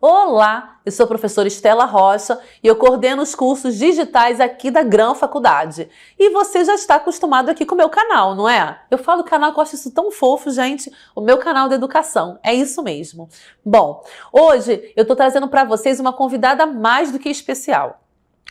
Olá, eu sou a professora Estela Rocha e eu coordeno os cursos digitais aqui da Grão Faculdade. E você já está acostumado aqui com o meu canal, não é? Eu falo canal que eu acho isso tão fofo, gente. O meu canal de educação, é isso mesmo. Bom, hoje eu estou trazendo para vocês uma convidada mais do que especial.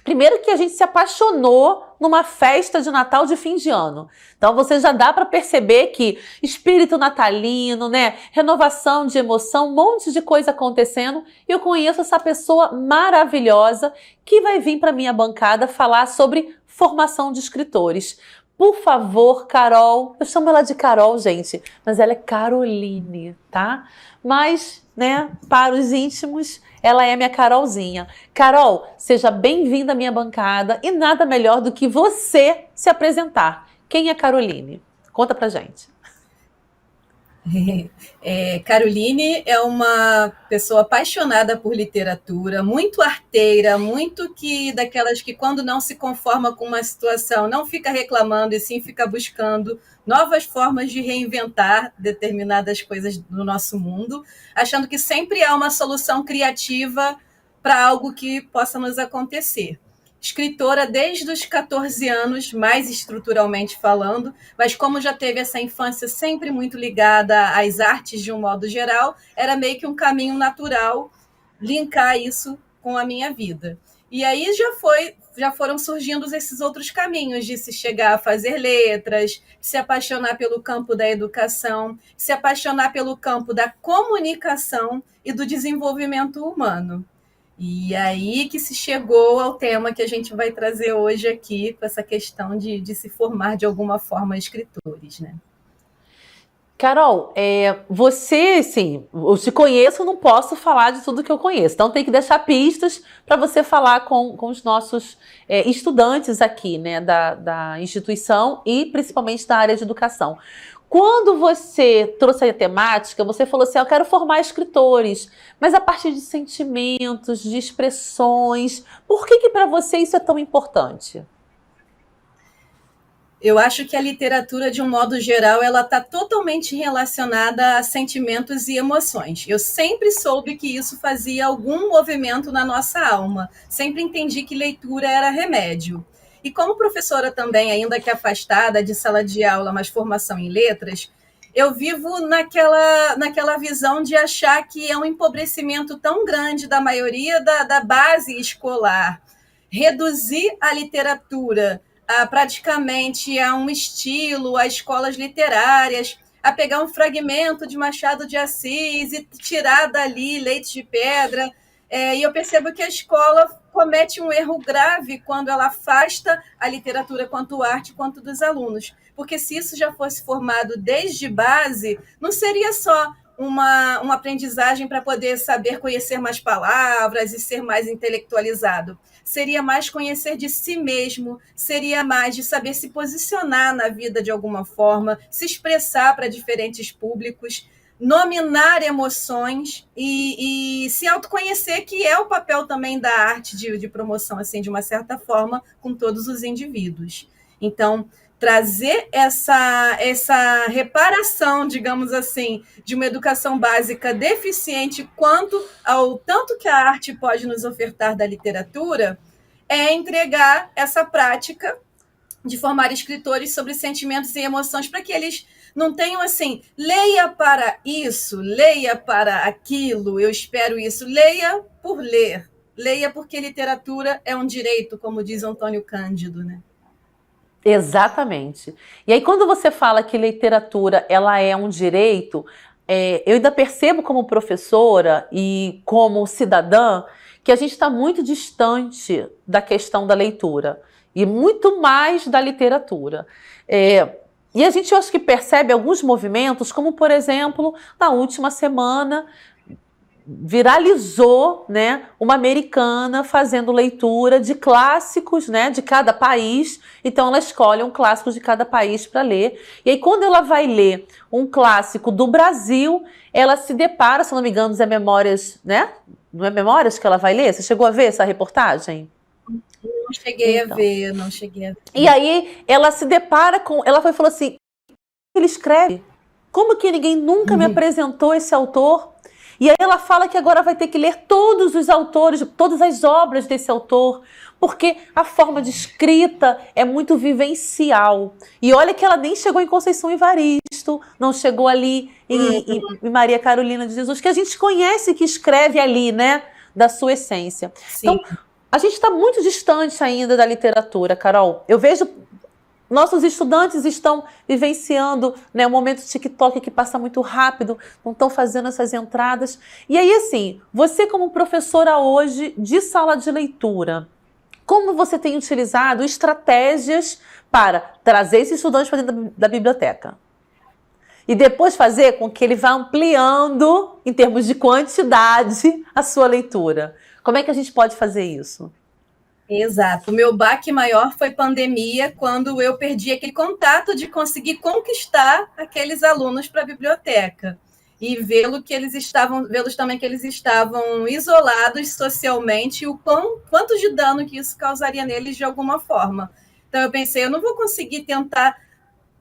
Primeiro que a gente se apaixonou numa festa de Natal de fim de ano. Então você já dá para perceber que espírito natalino, né? Renovação de emoção, um monte de coisa acontecendo. E eu conheço essa pessoa maravilhosa que vai vir para minha bancada falar sobre formação de escritores. Por favor, Carol, eu chamo ela de Carol, gente, mas ela é Caroline, tá? Mas, né, para os íntimos, ela é minha Carolzinha. Carol, seja bem-vinda à minha bancada e nada melhor do que você se apresentar. Quem é Caroline? Conta pra gente. Caroline é uma pessoa apaixonada por literatura, muito arteira, muito daquelas que quando não se conforma com uma situação não fica reclamando e sim fica buscando novas formas de reinventar determinadas coisas do nosso mundo, achando que sempre há uma solução criativa para algo que possa nos acontecer. Escritora desde os 14 anos, mais estruturalmente falando, mas como já teve essa infância sempre muito ligada às artes de um modo geral, era meio que um caminho natural linkar isso com a minha vida. E aí já foram surgindo esses outros caminhos de se chegar a fazer letras, se apaixonar pelo campo da educação, se apaixonar pelo campo da comunicação e do desenvolvimento humano. E aí que se chegou ao tema que a gente vai trazer hoje aqui, com essa questão de se formar de alguma forma escritores, né? Carol, você, sim, eu te conheço, não posso falar de tudo que eu conheço. Então tem que deixar pistas para você falar com os nossos estudantes aqui, né, da instituição e principalmente da área de educação. Quando você trouxe a temática, você falou assim, eu quero formar escritores, mas a partir de sentimentos, de expressões. Por que para você isso é tão importante? Eu acho que a literatura, de um modo geral, ela está totalmente relacionada a sentimentos e emoções. Eu sempre soube que isso fazia algum movimento na nossa alma. Sempre entendi que leitura era remédio. E como professora também, ainda que afastada de sala de aula, mas formação em letras, eu vivo naquela visão de achar que é um empobrecimento tão grande da maioria da base escolar. Reduzir a literatura praticamente a um estilo, a escolas literárias, a pegar um fragmento de Machado de Assis e tirar dali leite de pedra. E eu percebo que a escola comete um erro grave quando ela afasta a literatura quanto arte, quanto dos alunos. Porque se isso já fosse formado desde base, não seria só uma aprendizagem para poder saber conhecer mais palavras e ser mais intelectualizado. Seria mais conhecer de si mesmo, seria mais de saber se posicionar na vida de alguma forma, se expressar para diferentes públicos, nominar emoções e se autoconhecer, que é o papel também da arte de promoção, assim, de uma certa forma, com todos os indivíduos. Então, trazer essa reparação, digamos assim, de uma educação básica deficiente quanto ao tanto que a arte pode nos ofertar da literatura, é entregar essa prática de formar escritores sobre sentimentos e emoções para que eles não tenham assim, leia para isso, leia para aquilo, eu espero isso, leia por ler, leia porque literatura é um direito, como diz Antônio Cândido, né? Exatamente. E aí, quando você fala que literatura ela é um direito, eu ainda percebo como professora e como cidadã que a gente está muito distante da questão da leitura e muito mais da literatura. E a gente, eu acho que percebe alguns movimentos, como, por exemplo, na última semana, viralizou, né, uma americana fazendo leitura de clássicos, né, de cada país. Então ela escolhe um clássico de cada país para ler. E aí quando ela vai ler um clássico do Brasil, ela se depara, se não me engano, é Memórias, né? Não é Memórias que ela vai ler? Você chegou a ver essa reportagem? Não cheguei a ver, não cheguei a ver. E aí ela se depara com, ela falou assim, ele escreve, como que ninguém nunca me apresentou esse autor? E aí ela fala que agora vai ter que ler todos os autores, todas as obras desse autor, porque a forma de escrita é muito vivencial. E olha que ela nem chegou em Conceição Evaristo, não chegou ali em Maria Carolina de Jesus, que a gente conhece que escreve ali, né, da sua essência. Sim. Então, a gente está muito distante ainda da literatura, Carol. Eu vejo nossos estudantes estão vivenciando, né, o momento TikTok que passa muito rápido, não estão fazendo essas entradas. E aí, assim, você como professora hoje de sala de leitura, como você tem utilizado estratégias para trazer esse estudante para dentro da biblioteca? E depois fazer com que ele vá ampliando, em termos de quantidade, a sua leitura. Como é que a gente pode fazer isso? Exato. O meu baque maior foi pandemia, quando eu perdi aquele contato de conseguir conquistar aqueles alunos para a biblioteca e vê-los também que eles estavam isolados socialmente, e quanto de dano que isso causaria neles de alguma forma. Então eu pensei, eu não vou conseguir tentar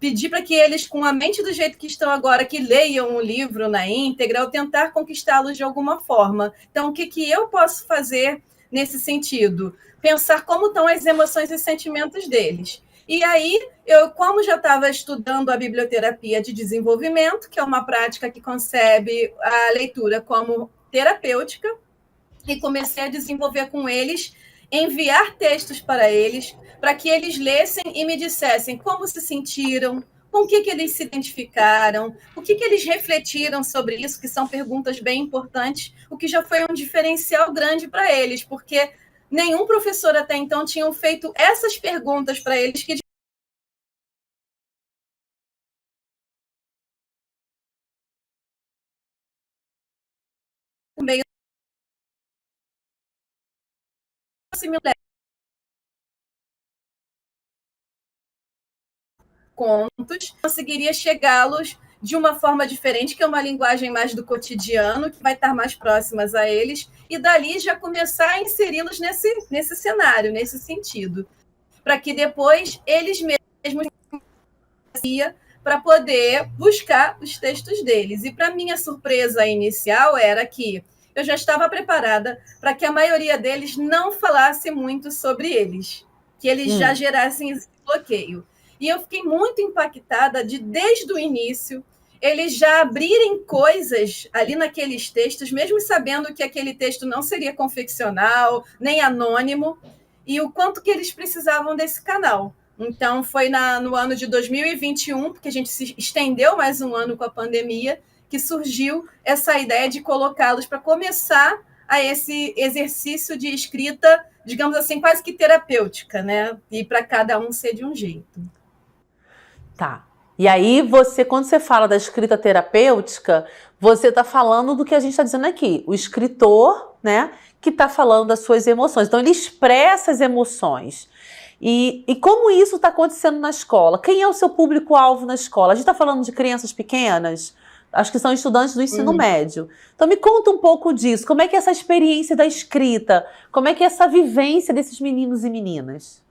pedir para que eles, com a mente do jeito que estão agora, que leiam o livro na íntegra, ou tentar conquistá-los de alguma forma. Então, o que eu posso fazer nesse sentido? Pensar como estão as emoções e sentimentos deles. E aí, eu, como já estava estudando a biblioterapia de desenvolvimento, que é uma prática que concebe a leitura como terapêutica, e comecei a desenvolver com eles, enviar textos para que eles lessem e me dissessem como se sentiram, com o que eles se identificaram, o que eles refletiram sobre isso, que são perguntas bem importantes, o que já foi um diferencial grande para eles, porque nenhum professor até então tinha feito essas perguntas para eles, que meio similar contos, conseguiria chegá-los de uma forma diferente, que é uma linguagem mais do cotidiano, que vai estar mais próximas a eles, e dali já começar a inseri-los nesse cenário, nesse sentido, para que depois eles mesmos para poder buscar os textos deles. E para minha surpresa inicial era que eu já estava preparada para que a maioria deles não falasse muito sobre eles, que eles já gerassem esse bloqueio. E eu fiquei muito impactada desde o início, eles já abrirem coisas ali naqueles textos, mesmo sabendo que aquele texto não seria confeccional, nem anônimo, e o quanto que eles precisavam desse canal. Então, foi no ano de 2021, porque a gente se estendeu mais um ano com a pandemia, que surgiu essa ideia de colocá-los para começar a esse exercício de escrita, digamos assim, quase que terapêutica, né? E para cada um ser de um jeito. Tá. E aí, quando você fala da escrita terapêutica, você está falando do que a gente está dizendo aqui. O escritor, né, que está falando das suas emoções. Então, ele expressa as emoções. E como isso está acontecendo na escola? Quem é o seu público-alvo na escola? A gente está falando de crianças pequenas? Acho que são estudantes do ensino médio. Então, me conta um pouco disso. Como é que é essa experiência da escrita? Como é que é essa vivência desses meninos e meninas?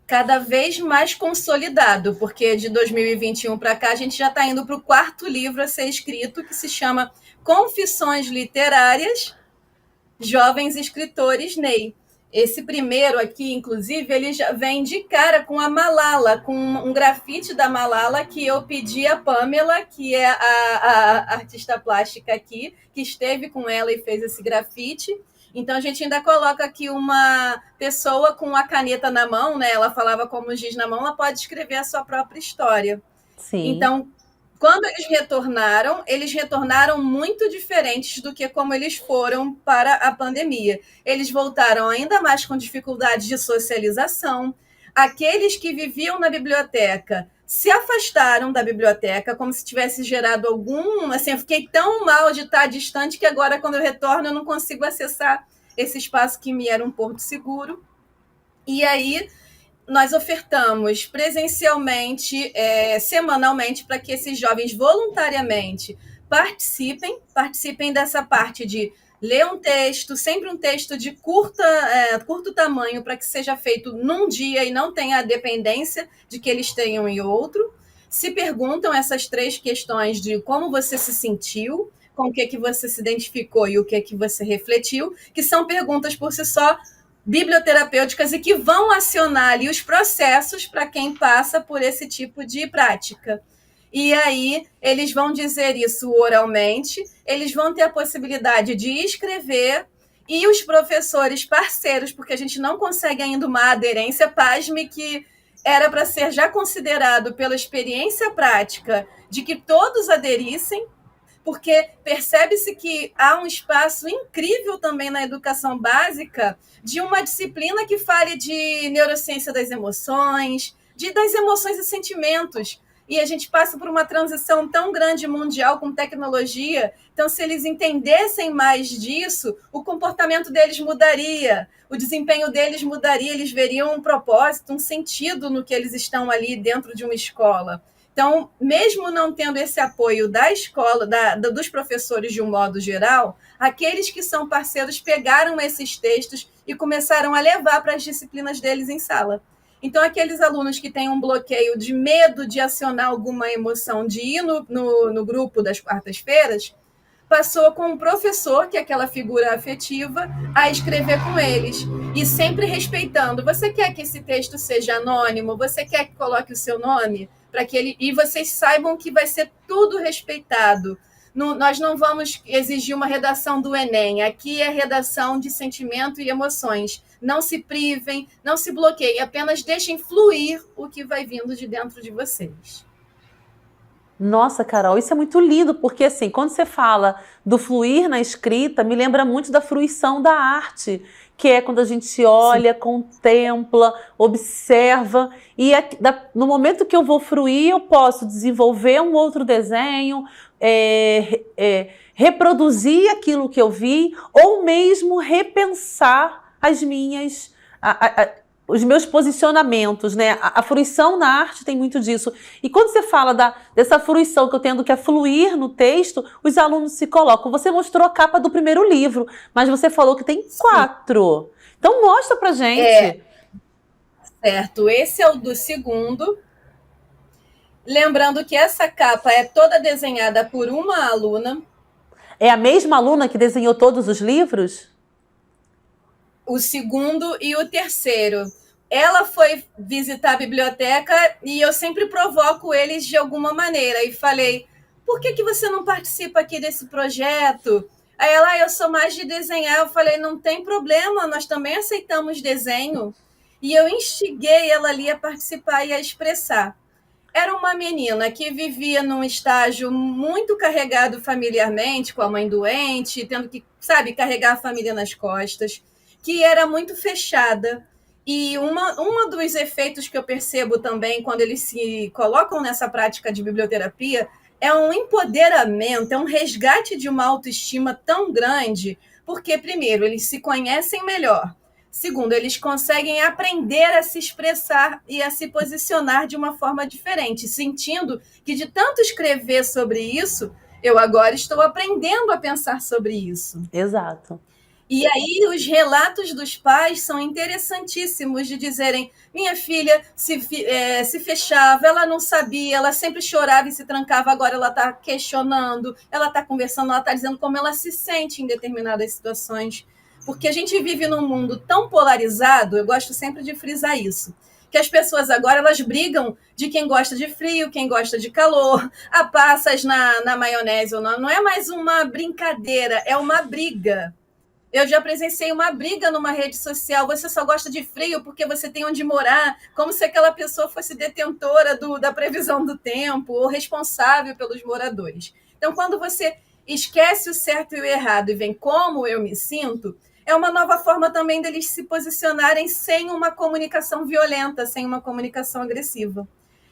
Cada vez mais consolidado, porque de 2021 para cá a gente já está indo para o 4º livro a ser escrito, que se chama Confissões Literárias, Jovens Escritores Ney. Esse primeiro aqui, inclusive, ele já vem de cara com a Malala, com um grafite da Malala que eu pedi a Pamela, que é a artista plástica aqui, que esteve com ela e fez esse grafite. Então, a gente ainda coloca aqui uma pessoa com a caneta na mão, né? Ela falava como giz na mão, ela pode escrever a sua própria história. Sim. Então, quando eles retornaram muito diferentes do que como eles foram para a pandemia. Eles voltaram ainda mais com dificuldades de socialização. Aqueles que viviam na biblioteca se afastaram da biblioteca, como se tivesse gerado algum... Assim, eu fiquei tão mal de estar distante que agora, quando eu retorno, eu não consigo acessar esse espaço que me era um porto seguro. E aí, nós ofertamos presencialmente, semanalmente, para que esses jovens voluntariamente participem dessa parte de ler um texto, sempre um texto de curto tamanho, para que seja feito num dia e não tenha a dependência de que eles tenham em outro. Se perguntam essas 3 questões de como você se sentiu, com o que você se identificou e o que você refletiu, que são perguntas por si só biblioterapêuticas e que vão acionar ali os processos para quem passa por esse tipo de prática. E aí eles vão dizer isso oralmente, eles vão ter a possibilidade de escrever, e os professores parceiros, porque a gente não consegue ainda uma aderência, pasme que era para ser já considerado pela experiência prática de que todos aderissem, porque percebe-se que há um espaço incrível também na educação básica de uma disciplina que fale de neurociência das emoções, das emoções e sentimentos. E a gente passa por uma transição tão grande mundial com tecnologia, então se eles entendessem mais disso, o comportamento deles mudaria, o desempenho deles mudaria, eles veriam um propósito, um sentido no que eles estão ali dentro de uma escola. Então, mesmo não tendo esse apoio da escola, dos professores de um modo geral, aqueles que são parceiros pegaram esses textos e começaram a levar para as disciplinas deles em sala. Então, aqueles alunos que têm um bloqueio de medo de acionar alguma emoção, de ir no grupo das quartas-feiras, passou com o professor, que é aquela figura afetiva, a escrever com eles. E sempre respeitando. Você quer que esse texto seja anônimo? Você quer que coloque o seu nome? Para que ele... E vocês saibam que vai ser tudo respeitado. Nós não vamos exigir uma redação do Enem. Aqui é redação de sentimento e emoções. Não se privem, não se bloqueiem. Apenas deixem fluir o que vai vindo de dentro de vocês. Nossa, Carol, isso é muito lindo, porque assim, quando você fala do fluir na escrita, me lembra muito da fruição da arte, que é quando a gente olha, sim, contempla, observa, e no momento que eu vou fruir, eu posso desenvolver um outro desenho, reproduzir aquilo que eu vi, ou mesmo repensar as minhas... os meus posicionamentos, né? A fruição na arte tem muito disso. E quando você fala dessa fruição que eu tendo que fluir no texto, os alunos se colocam. Você mostrou a capa do primeiro livro, mas você falou que tem 4. Então mostra pra gente. Certo, esse é o do segundo. Lembrando que essa capa é toda desenhada por uma aluna. É a mesma aluna que desenhou todos os livros? O segundo e o terceiro. Ela foi visitar a biblioteca e eu sempre provoco eles de alguma maneira. E falei, por que você não participa aqui desse projeto? Aí ela, eu sou mais de desenhar. Eu falei, não tem problema, nós também aceitamos desenho. E eu instiguei ela ali a participar e a expressar. Era uma menina que vivia num estágio muito carregado familiarmente, com a mãe doente, tendo que, carregar a família nas costas, que era muito fechada. E uma dos efeitos que eu percebo também quando eles se colocam nessa prática de biblioterapia é um empoderamento, é um resgate de uma autoestima tão grande, porque, primeiro, eles se conhecem melhor. Segundo, eles conseguem aprender a se expressar e a se posicionar de uma forma diferente, sentindo que de tanto escrever sobre isso, eu agora estou aprendendo a pensar sobre isso. Exato. E aí os relatos dos pais são interessantíssimos de dizerem, minha filha se fechava, ela não sabia, ela sempre chorava e se trancava, agora ela está questionando, ela está conversando, ela está dizendo como ela se sente em determinadas situações. Porque a gente vive num mundo tão polarizado, eu gosto sempre de frisar isso, que as pessoas agora elas brigam de quem gosta de frio, quem gosta de calor, a passas na maionese ou não é mais uma brincadeira, é uma briga. Eu já presenciei uma briga numa rede social, você só gosta de frio porque você tem onde morar, como se aquela pessoa fosse detentora da previsão do tempo ou responsável pelos moradores. Então, quando você esquece o certo e o errado e vem como eu me sinto, é uma nova forma também deles se posicionarem sem uma comunicação violenta, sem uma comunicação agressiva.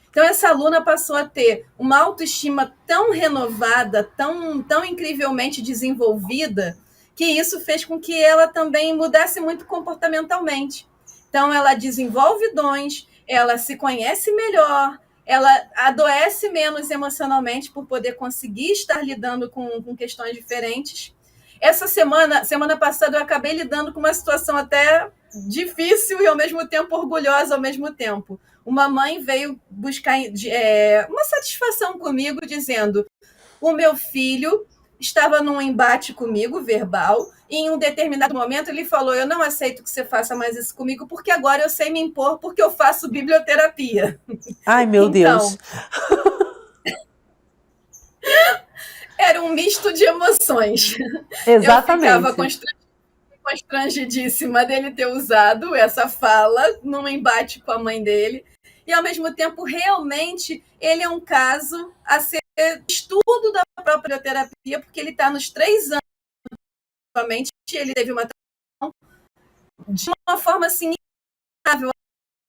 Então, essa aluna passou a ter uma autoestima tão renovada, tão incrivelmente desenvolvida, que isso fez com que ela também mudasse muito comportamentalmente. Então, ela desenvolve dons, ela se conhece melhor, ela adoece menos emocionalmente por poder conseguir estar lidando com questões diferentes. Essa semana passada, eu acabei lidando com uma situação até difícil e, ao mesmo tempo, orgulhosa ao mesmo tempo. Uma mãe veio buscar uma satisfação comigo, dizendo, o meu filho estava num embate comigo, verbal, e em um determinado momento ele falou: eu não aceito que você faça mais isso comigo, porque agora eu sei me impor, porque eu faço biblioterapia. Ai, meu Então, Deus. era um misto de emoções. Eu ficava Exatamente. constrangidíssima dele ter usado essa fala num embate com a mãe dele, e ao mesmo tempo, realmente, ele é um caso a ser estudo da própria terapia, porque ele está nos 3 anos, somente, ele teve uma de uma forma assim, a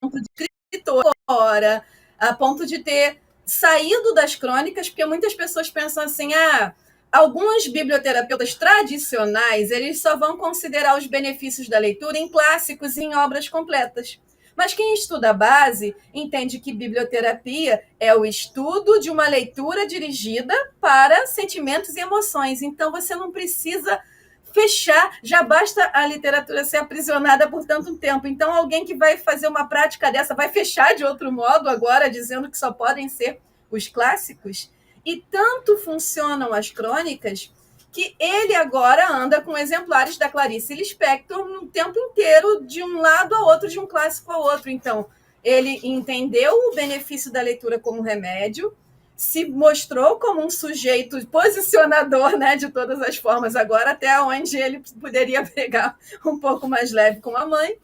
ponto de escritora, a ponto de ter saído das crônicas, porque muitas pessoas pensam assim, alguns biblioterapeutas tradicionais, eles só vão considerar os benefícios da leitura em clássicos e em obras completas. Mas quem estuda a base entende que biblioterapia é o estudo de uma leitura dirigida para sentimentos e emoções. Então você não precisa fechar, já basta a literatura ser aprisionada por tanto tempo. Então, alguém que vai fazer uma prática dessa vai fechar de outro modo agora, dizendo que só podem ser os clássicos. E tanto funcionam as crônicas que ele agora anda com exemplares da Clarice Lispector no tempo inteiro, de um lado ao outro, de um clássico ao outro. Então, ele entendeu o benefício da leitura como remédio, se mostrou como um sujeito posicionador, né, de todas as formas agora, até onde ele poderia pegar um pouco mais leve com a mãe,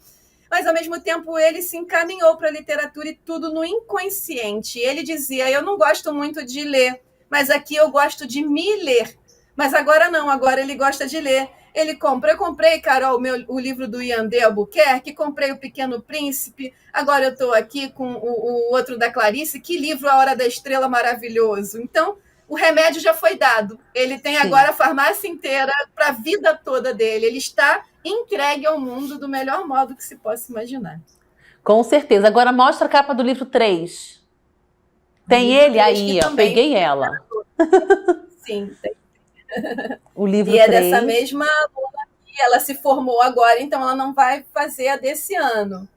mas ao mesmo tempo ele se encaminhou para a literatura e tudo no inconsciente. Ele dizia: eu não gosto muito de ler, mas aqui eu gosto de me ler. Mas agora não, agora ele gosta de ler. Ele compra. Eu comprei, Carol, o livro do Ian D. Albuquerque, comprei O Pequeno Príncipe, agora eu estou aqui com o outro da Clarice. Que livro, A Hora da Estrela, maravilhoso. Então, o remédio já foi dado. Ele tem agora a farmácia inteira para a vida toda dele. Ele está entregue ao mundo do melhor modo que se possa imaginar. Com certeza. Agora mostra a capa do livro 3. Tem ele aí, ó. Peguei ela. Sim, tem. O livro e é 3. dessa mesma aluna que ela se formou agora, então ela não vai fazer a desse ano.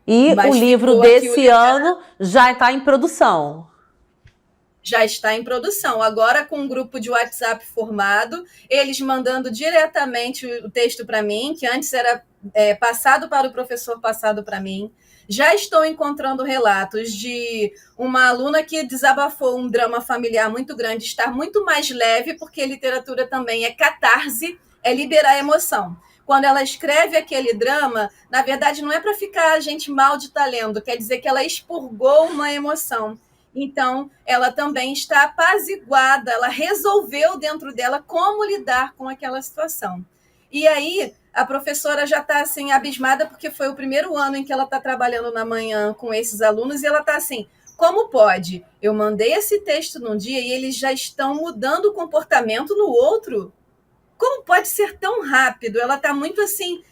E mas o livro desse ano já está em produção. Já está em produção. Agora, com um grupo de WhatsApp formado, eles mandando diretamente o texto para mim, que antes era passado para o professor, passado para mim. Já estou encontrando relatos de uma aluna que desabafou um drama familiar muito grande, estar muito mais leve, porque literatura também é catarse, é liberar emoção. Quando ela escreve aquele drama, na verdade, não é para ficar a gente mal de estar lendo, quer dizer que ela expurgou uma emoção. Então, ela também está apaziguada, ela resolveu dentro dela como lidar com aquela situação. E aí, a professora já está assim, abismada, porque foi o primeiro ano em que ela está trabalhando na manhã com esses alunos, e ela está assim: como pode? Eu mandei esse texto num dia e eles já estão mudando o comportamento no outro? Como pode ser tão rápido? Ela está muito assim,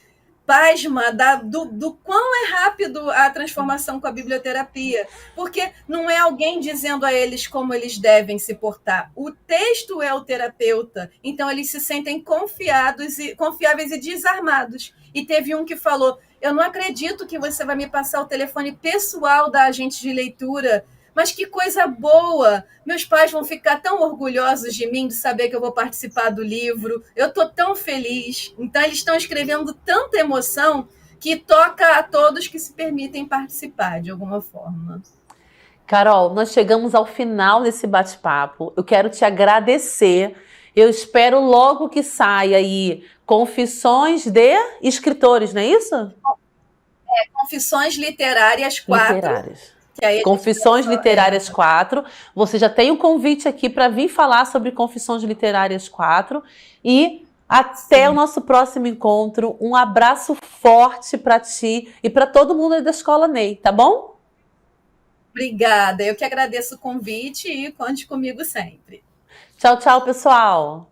pasma do quão é rápido a transformação com a biblioterapia, porque não é alguém dizendo a eles como eles devem se portar. O texto é o terapeuta, então eles se sentem confiáveis e desarmados. E teve um que falou: eu não acredito que você vai me passar o telefone pessoal da agente de leitura, mas que coisa boa! Meus pais vão ficar tão orgulhosos de mim, de saber que eu vou participar do livro. Eu estou tão feliz. Então, eles estão escrevendo tanta emoção que toca a todos que se permitem participar, de alguma forma. Carol, nós chegamos ao final desse bate-papo. Eu quero te agradecer. Eu espero logo que saia aí Confissões de Escritores, não é isso? Confissões Literárias 4. Literárias. Confissões Literárias 4. Você já tem um convite aqui para vir falar sobre Confissões Literárias 4. E até o nosso próximo encontro. Um abraço forte para ti e para todo mundo aí da Escola Ney, tá bom? Obrigada. Eu que agradeço o convite e conte comigo sempre. Tchau, tchau, pessoal.